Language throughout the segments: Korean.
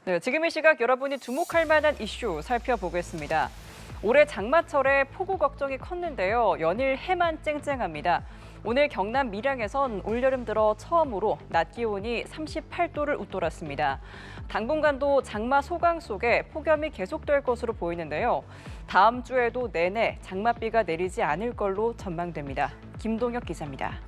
네, 지금 이 시각 여러분이 주목할 만한 이슈 살펴보겠습니다. 올해 장마철에 폭우 걱정이 컸는데요. 연일 해만 쨍쨍합니다. 오늘 경남 밀양에선 올여름 들어 처음으로 낮 기온이 38도를 웃돌았습니다. 당분간도 장마 소강 속에 폭염이 계속될 것으로 보이는데요. 다음 주에도 내내 장맛비가 내리지 않을 걸로 전망됩니다. 김동혁 기자입니다.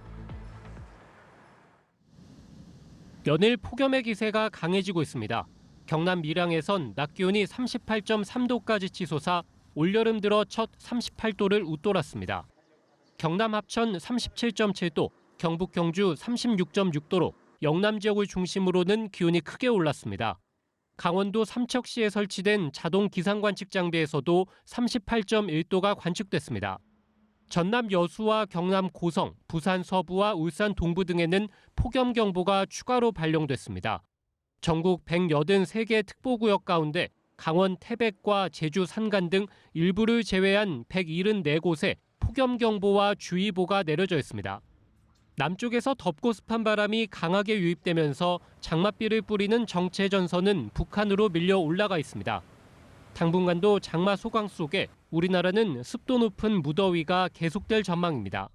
연일 폭염의 기세가 강해지고 있습니다. 경남 밀양에선 낮 기온이 38.3도까지 치솟아 올여름 들어 첫 38도를 웃돌았습니다. 경남 합천 37.7도, 경북 경주 36.6도로 영남 지역을 중심으로는 기온이 크게 올랐습니다. 강원도 삼척시에 설치된 자동 기상 관측 장비에서도 38.1도가 관측됐습니다. 전남 여수와 경남 고성, 부산 서부와 울산 동부 등에는 폭염경보가 추가로 발령됐습니다. 전국 183개 특보구역 가운데 강원 태백과 제주 산간 등 일부를 제외한 174곳에 폭염경보와 주의보가 내려져 있습니다. 남쪽에서 덥고 습한 바람이 강하게 유입되면서 장맛비를 뿌리는 정체전선은 북한으로 밀려 올라가 있습니다. 당분간도 장마 소강 속에 우리나라는 습도 높은 무더위가 계속될 전망입니다.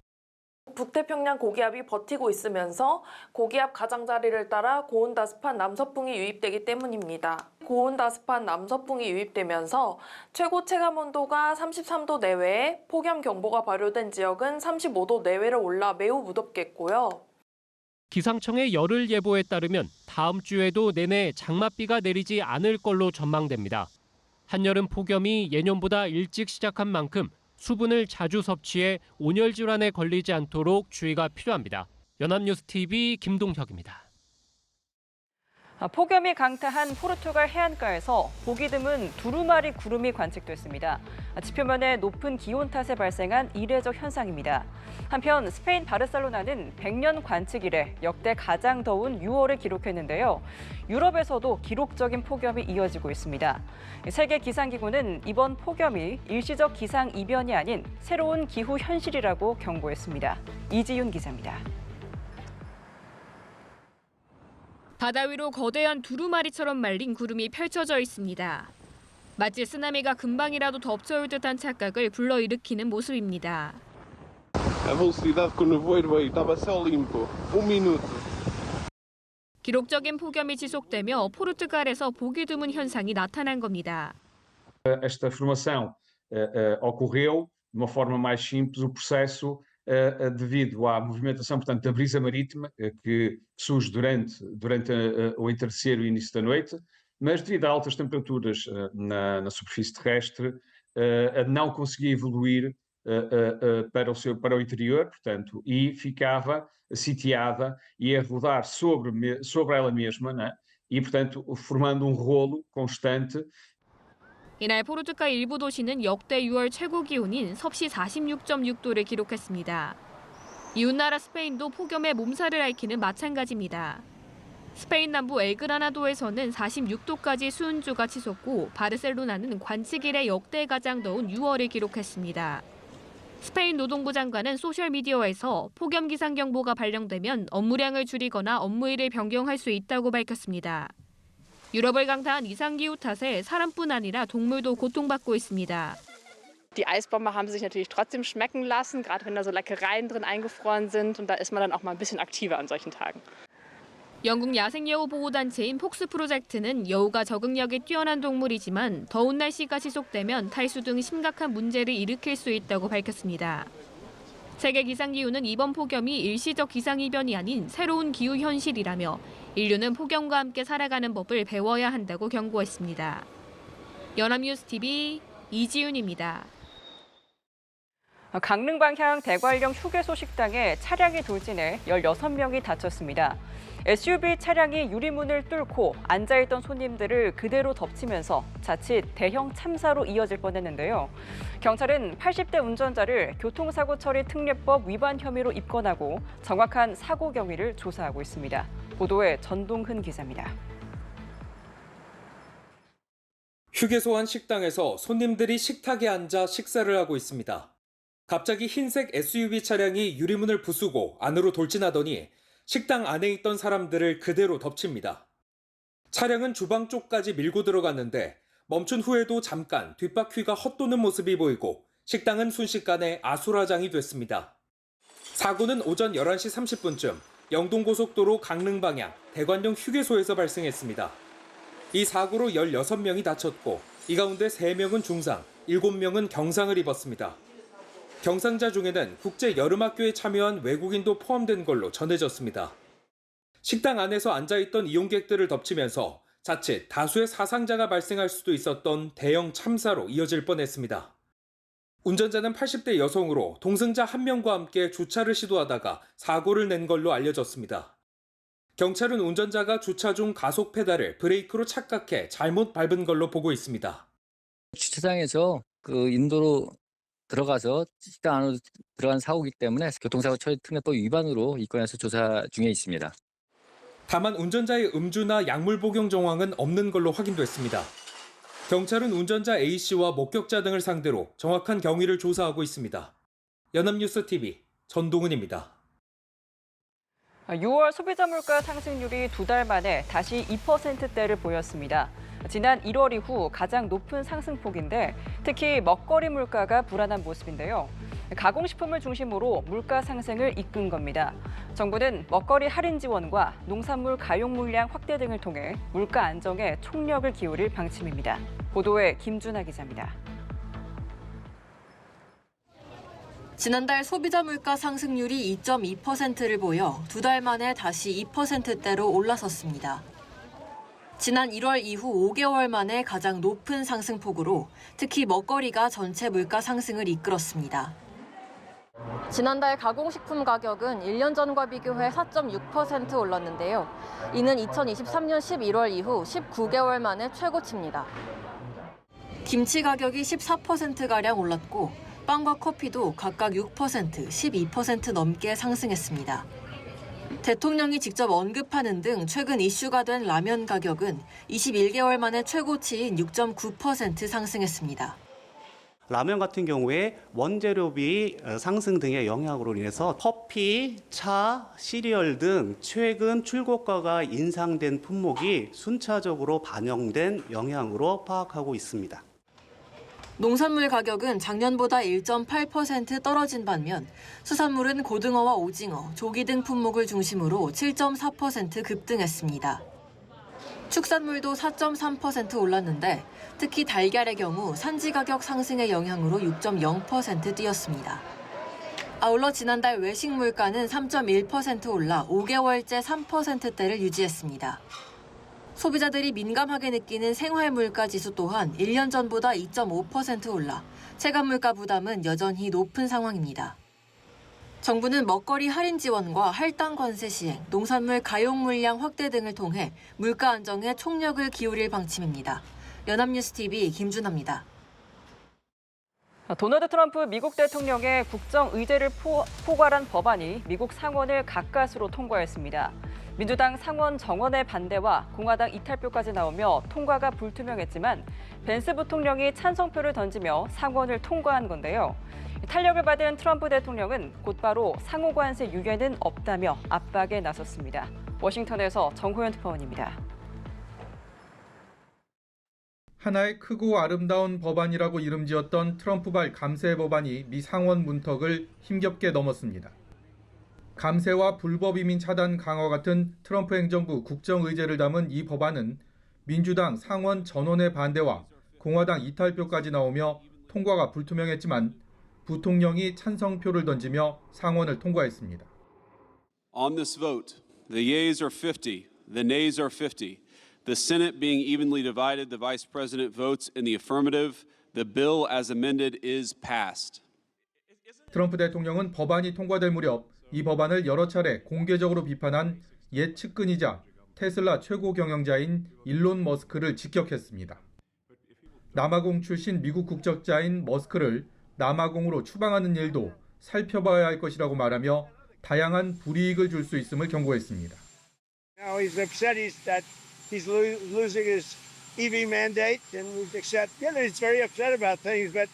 북태평양 고기압이 버티고 있으면서 고기압 가장자리를 따라 고온다습한 남서풍이 유입되기 때문입니다. 고온다습한 남서풍이 유입되면서 최고 체감온도가 33도 내외에 폭염경보가 발효된 지역은 35도 내외로 올라 매우 무덥겠고요. 기상청의 열흘 예보에 따르면 다음 주에도 내내 장맛비가 내리지 않을 걸로 전망됩니다. 한여름 폭염이 예년보다 일찍 시작한 만큼 수분을 자주 섭취해 온열 질환에 걸리지 않도록 주의가 필요합니다. 연합뉴스TV 김동혁입니다. 폭염이 강타한 포르투갈 해안가에서 보기 드문 두루마리 구름이 관측됐습니다. 지표면의 높은 기온 탓에 발생한 이례적 현상입니다. 한편 스페인 바르셀로나는 100년 관측 이래 역대 가장 더운 6월을 기록했는데요. 유럽에서도 기록적인 폭염이 이어지고 있습니다. 세계기상기구는 이번 폭염이 일시적 기상 이변이 아닌 새로운 기후 현실이라고 경고했습니다. 이지윤 기자입니다. 바다 위로 거대한 두루마리처럼 말린 구름이 펼쳐져 있습니다. 마치 쓰나미가 금방이라도 덮쳐올 듯한 착각을 불러일으키는 모습입니다. A velocidade que o nevoeiro veio estava céu limpo. Minuto. 기록적인 폭염이 지속되며 포르투갈에서 보기 드문 현상이 나타난 겁니다. Esta formação ocorreu de uma forma mais simples, o processo devido à movimentação, portanto, da brisa marítima que surge durante o entardecer e o início da noite, mas devido a altas temperaturas na superfície terrestre, não conseguia evoluir para o interior, portanto, e ficava sitiada e a rodar sobre ela mesma, né? E, portanto, formando um rolo constante. 이날 포르투갈 일부 도시는 역대 6월 최고 기온인 섭씨 46.6도를 기록했습니다. 이웃나라 스페인도 폭염에 몸살을 앓기는 마찬가지입니다. 스페인 남부 엘그라나도에서는 46도까지 수은주가 치솟고 바르셀로나는 관측 이래 역대 가장 더운 6월을 기록했습니다. 스페인 노동부 장관은 소셜미디어에서 폭염 기상경보가 발령되면 업무량을 줄이거나 업무일을 변경할 수 있다고 밝혔습니다. 유럽을 강타한 이상기후 탓에 사람뿐 아니라 동물도 고통받고 있습니다. Die Eisbombe haben sich natürlich trotzdem schmecken lassen, gerade wenn da so Leckereien drin eingefroren sind. Und da ist man dann auch mal ein bisschen aktiver an solchen Tagen. 영국 야생여우 보호단체인 폭스 프로젝트는 여우가 적응력이 뛰어난 동물이지만 더운 날씨가 지속되면 탈수 등 심각한 문제를 일으킬 수 있다고 밝혔습니다. 세계기상기구는 이번 폭염이 일시적 기상이변이 아닌 새로운 기후 현실이라며 인류는 폭염과 함께 살아가는 법을 배워야 한다고 경고했습니다. 연합뉴스TV 이지윤입니다. 강릉 방향 대관령 휴게소 식당에 차량이 돌진해 16명이 다쳤습니다. SUV 차량이 유리문을 뚫고 앉아있던 손님들을 그대로 덮치면서 자칫 대형 참사로 이어질 뻔했는데요. 경찰은 80대 운전자를 교통사고 처리 특례법 위반 혐의로 입건하고 정확한 사고 경위를 조사하고 있습니다. 보도에 전동훈 기자입니다. 휴게소 한 식당에서 손님들이 식탁에 앉아 식사를 하고 있습니다. 갑자기 흰색 SUV 차량이 유리문을 부수고 안으로 돌진하더니 식당 안에 있던 사람들을 그대로 덮칩니다. 차량은 주방 쪽까지 밀고 들어갔는데 멈춘 후에도 잠깐 뒷바퀴가 헛도는 모습이 보이고 식당은 순식간에 아수라장이 됐습니다. 사고는 오전 11시 30분쯤 영동고속도로 강릉 방향 대관령 휴게소에서 발생했습니다. 이 사고로 16명이 다쳤고 이 가운데 3명은 중상, 7명은 경상을 입었습니다. 경상자 중에는 국제 여름학교에 참여한 외국인도 포함된 걸로 전해졌습니다. 식당 안에서 앉아있던 이용객들을 덮치면서 자칫 다수의 사상자가 발생할 수도 있었던 대형 참사로 이어질 뻔했습니다. 운전자는 80대 여성으로 동승자 1명과 함께 주차를 시도하다가 사고를 낸 걸로 알려졌습니다. 경찰은 운전자가 주차 중 가속 페달을 브레이크로 착각해 잘못 밟은 걸로 보고 있습니다. 주차장에서 인도로 들어가서 식당 안으로 들어간 사고이기 때문에 교통사고 처리 특례법 위반으로 입건해서 조사 중에 있습니다. 다만 운전자의 음주나 약물 복용 정황은 없는 걸로 확인됐습니다. 경찰은 운전자 A씨와 목격자 등을 상대로 정확한 경위를 조사하고 있습니다. 연합뉴스TV 전동은입니다. 6월 소비자 물가 상승률이 2달 만에 다시 2%대를 보였습니다. 지난 1월 이후 가장 높은 상승폭인데 특히 먹거리 물가가 불안한 모습인데요. 가공식품을 중심으로 물가 상승을 이끈 겁니다. 정부는 먹거리 할인 지원과 농산물 가용 물량 확대 등을 통해 물가 안정에 총력을 기울일 방침입니다. 보도에 김준하 기자입니다. 지난달 소비자 물가 상승률이 2.2%를 보여 2달 만에 다시 2%대로 올라섰습니다. 지난 1월 이후 5개월 만에 가장 높은 상승폭으로 특히 먹거리가 전체 물가 상승을 이끌었습니다. 지난달 가공식품 가격은 1년 전과 비교해 4.6% 올랐는데요. 이는 2023년 11월 이후 19개월 만에 최고치입니다. 김치 가격이 14%가량 올랐고 빵과 커피도 각각 6%, 12% 넘게 상승했습니다. 대통령이 직접 언급하는 등 최근 이슈가 된 라면 가격은 21개월 만에 최고치인 6.9% 상승했습니다. 라면 같은 경우에 원재료비 상승 등의 영향으로 인해서 커피, 차, 시리얼 등 최근 출고가가 인상된 품목이 순차적으로 반영된 영향으로 파악하고 있습니다. 농산물 가격은 작년보다 1.8% 떨어진 반면 수산물은 고등어와 오징어, 조기 등 품목을 중심으로 7.4% 급등했습니다. 축산물도 4.3% 올랐는데 특히 달걀의 경우 산지 가격 상승의 영향으로 6.0% 뛰었습니다. 아울러 지난달 외식 물가는 3.1% 올라 5개월째 3%대를 유지했습니다. 소비자들이 민감하게 느끼는 생활 물가 지수 또한 1년 전보다 2.5% 올라 체감 물가 부담은 여전히 높은 상황입니다. 정부는 먹거리 할인 지원과 할당 관세 시행, 농산물 가용 물량 확대 등을 통해 물가 안정에 총력을 기울일 방침입니다. 연합뉴스TV 김준하입니다. 도널드 트럼프 미국 대통령의 국정 의제를 포괄한 법안이 미국 상원을 가까스로 통과했습니다. 민주당 상원 정원의 반대와 공화당 이탈표까지 나오며 통과가 불투명했지만 벤스 부통령이 찬성표를 던지며 상원을 통과한 건데요. 탄력을 받은 트럼프 대통령은 곧바로 상호 관세 유예는 없다며 압박에 나섰습니다. 워싱턴에서 정호연 특파원입니다. 하나의 크고 아름다운 법안이라고 이름지었던 트럼프발 감세 법안이 미 상원 문턱을 힘겹게 넘었습니다. 감세와 불법 이민 차단 강화 같은 트럼프 행정부 국정 의제를 담은 이 법안은 민주당 상원 전원의 반대와 공화당 이탈표까지 나오며 통과가 불투명했지만 부통령이 찬성표를 던지며 상원을 통과했습니다. On this vote, the yeas are 50, the nays are 50. The Senate being evenly divided, the Vice President votes in the affirmative. The bill as amended is passed. 트럼프 대통령은 법안이 통과될 무렵 이 법안을 여러 차례 공개적으로 비판한 옛 측근이자 테슬라 최고 경영자인 일론 머스크를 직격했습니다. 남아공 출신 미국 국적자인 머스크를 남아공으로 추방하는 일도 살펴봐야 할 것이라고 말하며 다양한 불이익을 줄 수 있음을 경고했습니다. Now he's upset that he's losing his EV mandate, and we accept. Yeah, he's very upset about things, but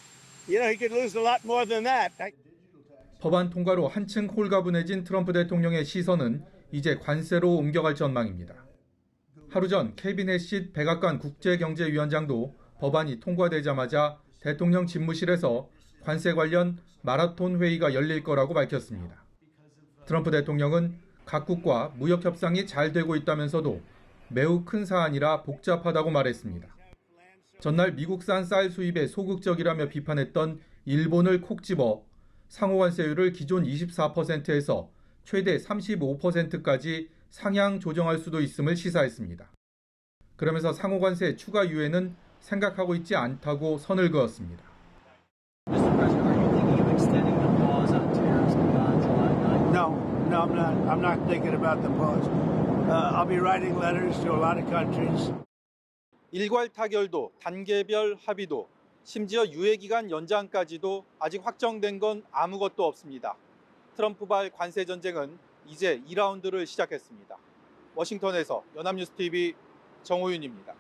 he could lose a lot more than that. 법안 통과로 한층 홀가분해진 트럼프 대통령의 시선은 이제 관세로 옮겨갈 전망입니다. 하루 전 케빈 해시 백악관 국제경제위원장도 법안이 통과되자마자 대통령 집무실에서 관세 관련 마라톤 회의가 열릴 거라고 밝혔습니다. 트럼프 대통령은 각국과 무역 협상이 잘 되고 있다면서도 매우 큰 사안이라 복잡하다고 말했습니다. 전날 미국산 쌀 수입에 소극적이라며 비판했던 일본을 콕 집어 상호 관세율을 기존 24%에서 최대 35%까지 상향 조정할 수도 있음을 시사했습니다. 그러면서 상호 관세 추가 유예는 생각하고 있지 않다고 선을 그었습니다. No, I'm not thinking about the pause. I'll be writing letters to a lot of countries. 일괄 타결도 단계별 합의도 심지어 유예 기간 연장까지도 아직 확정된 건 아무것도 없습니다. 트럼프발 관세 전쟁은 이제 2라운드를 시작했습니다. 워싱턴에서 연합뉴스 TV 정호윤입니다.